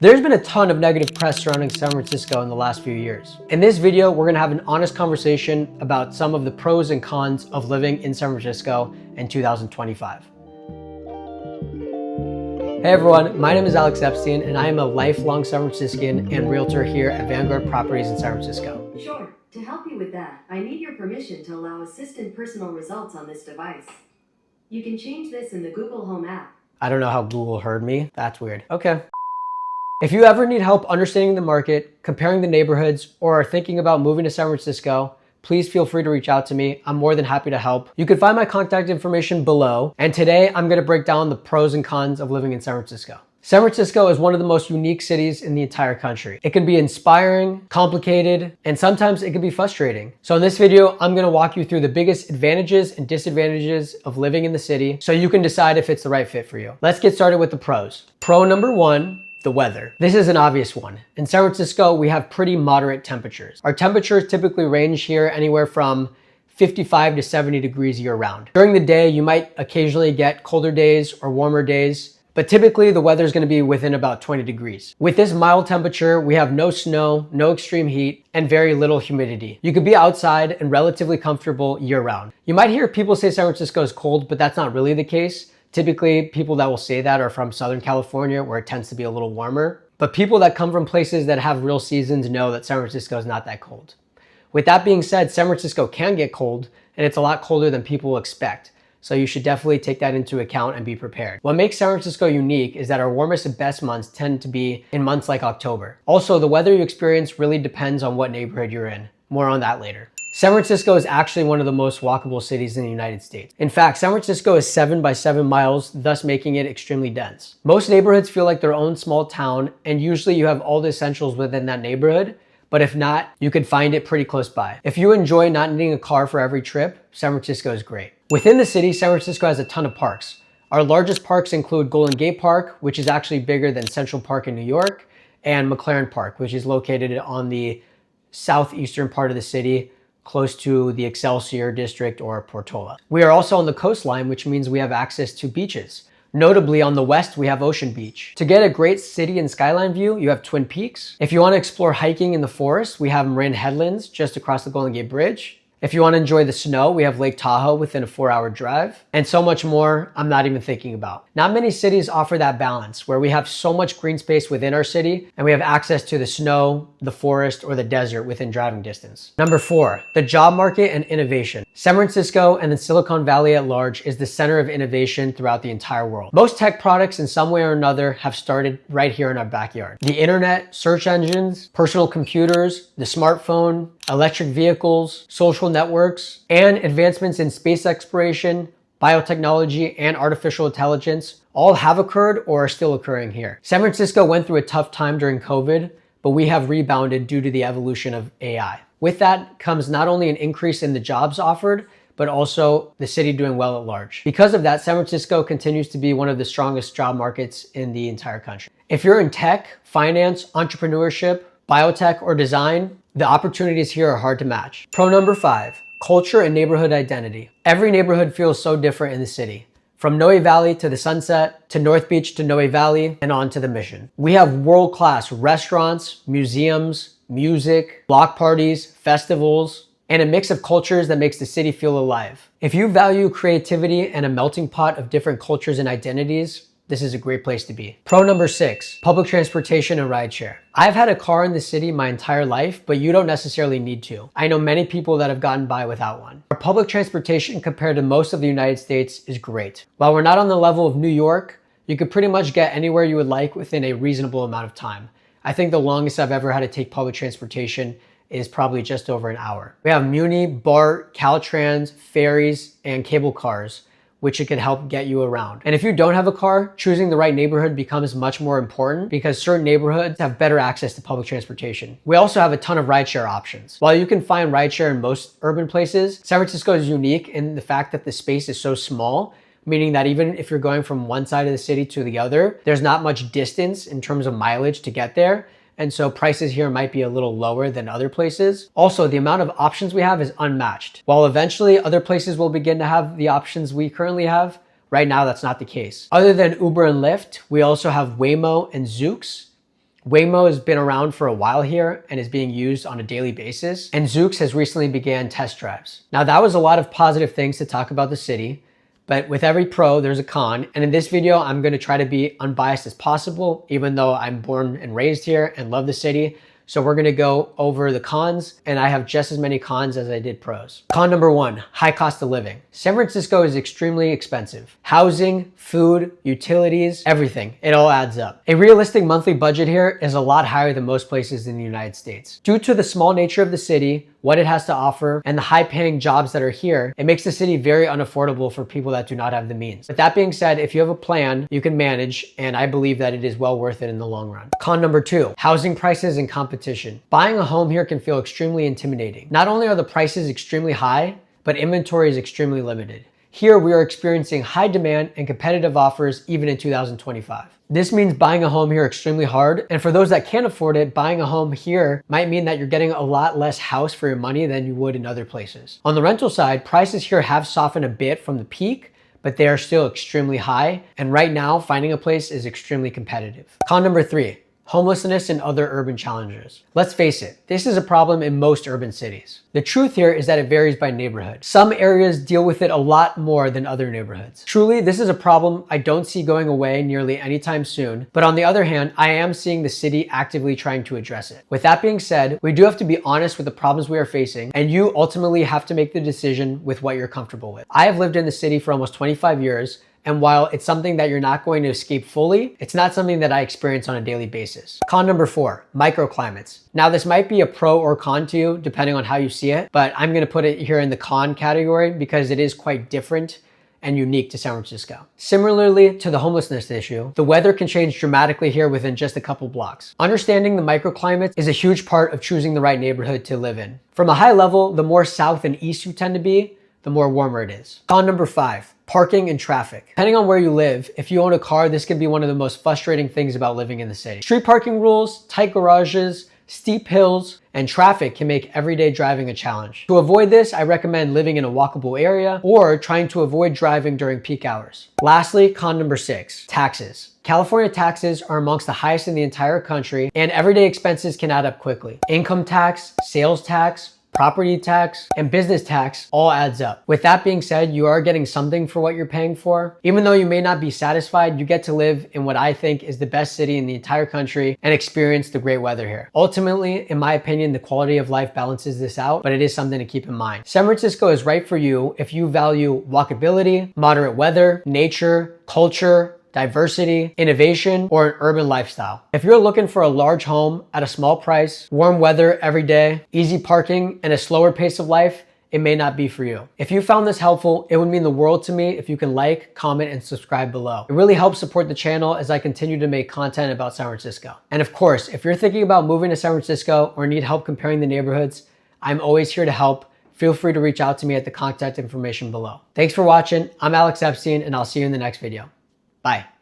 There's been a ton of negative press surrounding San Francisco in the last few years. In this video, we're gonna have an honest conversation about some of the pros and cons of living in San Francisco in 2025. Hey everyone, my name is Alex Epstein and I am a lifelong San Franciscan and realtor here at Vanguard Properties in San Francisco. Sure. To help you with that, I need your permission to allow assistant personal results on this device. You can change this in the Google Home app. I don't know how Google heard me. That's weird. Okay. If you ever need help understanding the market, comparing the neighborhoods, or are thinking about moving to San Francisco, please feel free to reach out to me. I'm more than happy to help. You can find my contact information below. And today I'm gonna break down the pros and cons of living in San Francisco. San Francisco is one of the most unique cities in the entire country. It can be inspiring, complicated, and sometimes it can be frustrating. So in this video, I'm gonna walk you through the biggest advantages and disadvantages of living in the city so you can decide if it's the right fit for you. Let's get started with the pros. Pro number one, the weather. This is an obvious one. In San Francisco, we have pretty moderate temperatures. Our temperatures typically range here anywhere from 55 to 70 degrees year round. During the day, you might occasionally get colder days or warmer days, but typically the weather is going to be within about 20 degrees. With this mild temperature, we have no snow, no extreme heat, and very little humidity. You could be outside and relatively comfortable year round. You might hear people say San Francisco is cold, but that's not really the case. Typically, people that will say that are from Southern California, where it tends to be a little warmer. But people that come from places that have real seasons know that San Francisco is not that cold. With that being said, San Francisco can get cold, and it's a lot colder than people expect. So you should definitely take that into account and be prepared. What makes San Francisco unique is that our warmest and best months tend to be in months like October. Also, the weather you experience really depends on what neighborhood you're in. More on that later. San Francisco is actually one of the most walkable cities in the United States. In fact, San Francisco is 7 by 7 miles, thus making it extremely dense. Most neighborhoods feel like their own small town, and usually you have all the essentials within that neighborhood, but if not, you could find it pretty close by. If you enjoy not needing a car for every trip, San Francisco is great. Within the city, San Francisco has a ton of parks. Our largest parks include Golden Gate Park, which is actually bigger than Central Park in New York, and McLaren Park, which is located on the southeastern part of the city, close to the Excelsior district or Portola. We are also on the coastline, which means we have access to beaches. Notably, on the west, we have Ocean Beach. To get a great city and skyline view, you have Twin Peaks. If you want to explore hiking in the forest, we have Marin Headlands just across the Golden Gate Bridge. If you want to enjoy the snow, we have Lake Tahoe within a 4-hour drive, and so much more I'm not even thinking about. Not many cities offer that balance where we have so much green space within our city and we have access to the snow, the forest, or the desert within driving distance. Number 4, the job market and innovation. San Francisco and the Silicon Valley at large is the center of innovation throughout the entire world. Most tech products in some way or another have started right here in our backyard. The internet, search engines, personal computers, the smartphone, electric vehicles, social networks, and advancements in space exploration, biotechnology, and artificial intelligence all have occurred or are still occurring here. San Francisco went through a tough time during COVID, but we have rebounded due to the evolution of AI. With that comes not only an increase in the jobs offered, but also the city doing well at large. Because of that, San Francisco continues to be one of the strongest job markets in the entire country. If you're in tech, finance, entrepreneurship, biotech, or design, the opportunities here are hard to match. Pro number 5, culture and neighborhood identity. Every neighborhood feels so different in the city. From Noe Valley to the Sunset, to North Beach to Noe Valley, and on to the Mission. We have world-class restaurants, museums, music, block parties, festivals, and a mix of cultures that makes the city feel alive. If you value creativity and a melting pot of different cultures and identities, this is a great place to be. Pro number 6, public transportation and rideshare. I've had a car in the city my entire life, but you don't necessarily need to. I know many people that have gotten by without one. Our public transportation compared to most of the United States is great. While we're not on the level of New York, you could pretty much get anywhere you would like within a reasonable amount of time. I think the longest I've ever had to take public transportation is probably just over an hour. We have Muni, BART, Caltrans, ferries, and cable cars, which it could help get you around. And if you don't have a car, choosing the right neighborhood becomes much more important because certain neighborhoods have better access to public transportation. We also have a ton of rideshare options. While you can find rideshare in most urban places, San Francisco is unique in the fact that the space is so small, meaning that even if you're going from one side of the city to the other, there's not much distance in terms of mileage to get there. And so prices here might be a little lower than other places. Also, the amount of options we have is unmatched. While eventually other places will begin to have the options we currently have, right now that's not the case. Other than Uber and Lyft, we also have Waymo and Zoox. Waymo has been around for a while here and is being used on a daily basis. And Zoox has recently began test drives. Now that was a lot of positive things to talk about the city, but with every pro, there's a con. And in this video, I'm gonna try to be unbiased as possible, even though I'm born and raised here and love the city. So we're gonna go over the cons, and I have just as many cons as I did pros. Con number one, high cost of living. San Francisco is extremely expensive. Housing, food, utilities, everything, it all adds up. A realistic monthly budget here is a lot higher than most places in the United States. Due to the small nature of the city, what it has to offer, and the high paying jobs that are here, it makes the city very unaffordable for people that do not have the means. But that being said, if you have a plan, you can manage, and I believe that it is well worth it in the long run. Con number two, housing prices and competition. Buying a home here can feel extremely intimidating. Not only are the prices extremely high, but inventory is extremely limited. Here we are experiencing high demand and competitive offers even in 2025. This means buying a home here extremely hard. And for those that can't afford it, buying a home here might mean that you're getting a lot less house for your money than you would in other places. On the rental side, prices here have softened a bit from the peak, but they are still extremely high. And right now, finding a place is extremely competitive. Con number three, homelessness and other urban challenges. Let's face it, this is a problem in most urban cities. The truth here is that it varies by neighborhood. Some areas deal with it a lot more than other neighborhoods. Truly, this is a problem I don't see going away nearly anytime soon, but on the other hand, I am seeing the city actively trying to address it. With that being said, we do have to be honest with the problems we are facing, and you ultimately have to make the decision with what you're comfortable with. I have lived in the city for almost 25 years, and while it's something that you're not going to escape fully, it's not something that I experience on a daily basis. Con number four, microclimates. Now this might be a pro or con to you, depending on how you see it, but I'm gonna put it here in the con category because it is quite different and unique to San Francisco. Similarly to the homelessness issue, the weather can change dramatically here within just a couple blocks. Understanding the microclimates is a huge part of choosing the right neighborhood to live in. From a high level, the more south and east you tend to be, the more warmer it is. Con number five, parking and traffic. Depending on where you live, if you own a car, this can be one of the most frustrating things about living in the city. Street parking rules, tight garages, steep hills, and traffic can make everyday driving a challenge. To avoid this, I recommend living in a walkable area or trying to avoid driving during peak hours. Lastly, con number six, taxes. California taxes are amongst the highest in the entire country, and everyday expenses can add up quickly. Income tax, sales tax, property tax, and business tax all adds up. With that being said, you are getting something for what you're paying for. Even though you may not be satisfied, you get to live in what I think is the best city in the entire country and experience the great weather here. Ultimately, in my opinion, the quality of life balances this out, but it is something to keep in mind. San Francisco is right for you if you value walkability, moderate weather, nature, culture, diversity, innovation, or an urban lifestyle. If you're looking for a large home at a small price, warm weather every day, easy parking, and a slower pace of life, it may not be for you. If you found this helpful, it would mean the world to me if you can like, comment, and subscribe below. It really helps support the channel as I continue to make content about San Francisco. And of course, if you're thinking about moving to San Francisco or need help comparing the neighborhoods, I'm always here to help. Feel free to reach out to me at the contact information below. Thanks for watching. I'm Alex Epstein, and I'll see you in the next video. Bye.